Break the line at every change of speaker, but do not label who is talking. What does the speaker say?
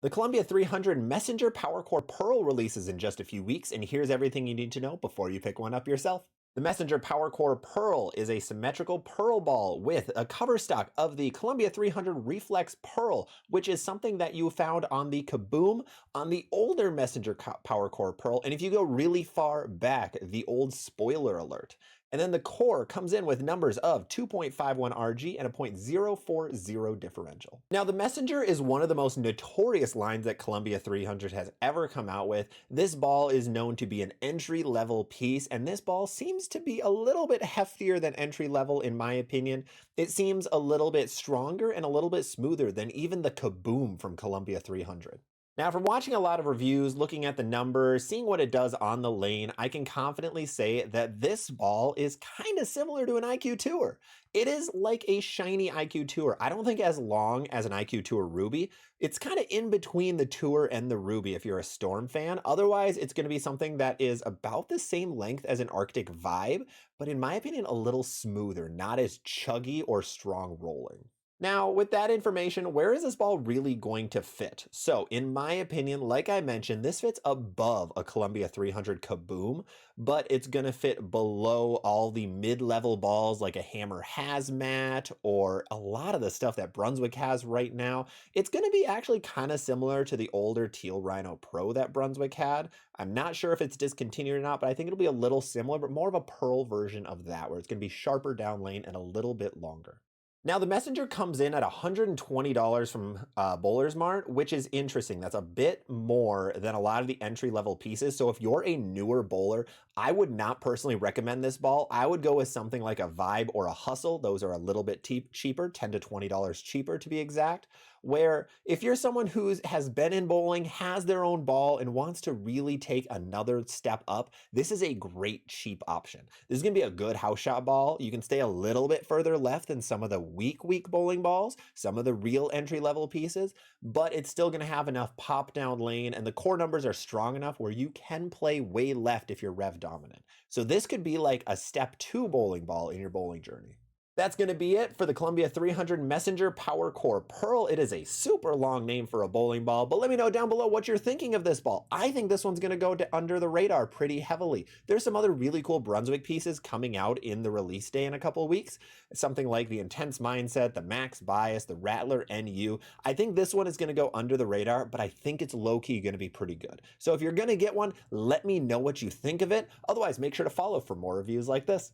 The Columbia 300 Messenger Powercor Pearl releases in just a few weeks, and here's everything you need to know before you pick one up yourself. The Messenger Powercor Pearl is a symmetrical pearl ball with a cover stock of the Columbia 300 Reflex Pearl, which is something that you found on the Kaboom, on the older Messenger Powercor Pearl, and if you go really far back, the old Spoiler Alert. And then the core comes in with numbers of 2.51 RG and a .040 differential. Now, the Messenger is one of the most notorious lines that Columbia 300 has ever come out with. This ball is known to be an entry-level piece, and this ball seems to be a little bit heftier than entry-level in my opinion. It seems a little bit stronger and a little bit smoother than even the Kaboom from Columbia 300. Now, from watching a lot of reviews, looking at the numbers, seeing what it does on the lane, I can confidently say that this ball is kind of similar to an IQ Tour. It is like a shiny IQ Tour. I don't think as long as an IQ Tour Ruby. It's kind of in between the Tour and the Ruby if you're a Storm fan. Otherwise, it's going to be something that is about the same length as an Arctic Vibe, but in my opinion, a little smoother, not as chuggy or strong rolling. Now, with that information, where is this ball really going to fit? So, in my opinion, like I mentioned, this fits above a Columbia 300 Kaboom, but it's going to fit below all the mid-level balls like a Hammer Hazmat or a lot of the stuff that Brunswick has right now. It's going to be actually kind of similar to the older Teal Rhino Pro that Brunswick had. I'm not sure if it's discontinued or not, but I think it'll be a little similar, but more of a Pearl version of that, where it's going to be sharper down lane and a little bit longer. Now, the Messenger comes in at $120 from Bowler's Mart, which is interesting. That's a bit more than a lot of the entry-level pieces. So if you're a newer bowler, I would not personally recommend this ball. I would go with something like a Vibe or a Hustle. Those are a little bit cheaper, $10 to $20 cheaper to be exact. Where if you're someone who has been in bowling, has their own ball, and wants to really take another step up, this is a great cheap option. This is going to be a good house shot ball. You can stay a little bit further left than some of the weak bowling balls, some of the real entry-level pieces, but it's still going to have enough pop down lane, and the core numbers are strong enough where you can play way left if you're rev dominant. So this could be like a step 2 bowling ball in your bowling journey. That's going to be it for the Columbia 300 Messenger Powercor Pearl. It is a super long name for a bowling ball, but let me know down below what you're thinking of this ball. I think this one's going to go under the radar pretty heavily. There's some other really cool Brunswick pieces coming out in the release day in a couple of weeks. Something like the Intense Mindset, the Max Bias, the Rattler NU. I think this one is going to go under the radar, but I think it's low-key going to be pretty good. So if you're going to get one, let me know what you think of it. Otherwise, make sure to follow for more reviews like this.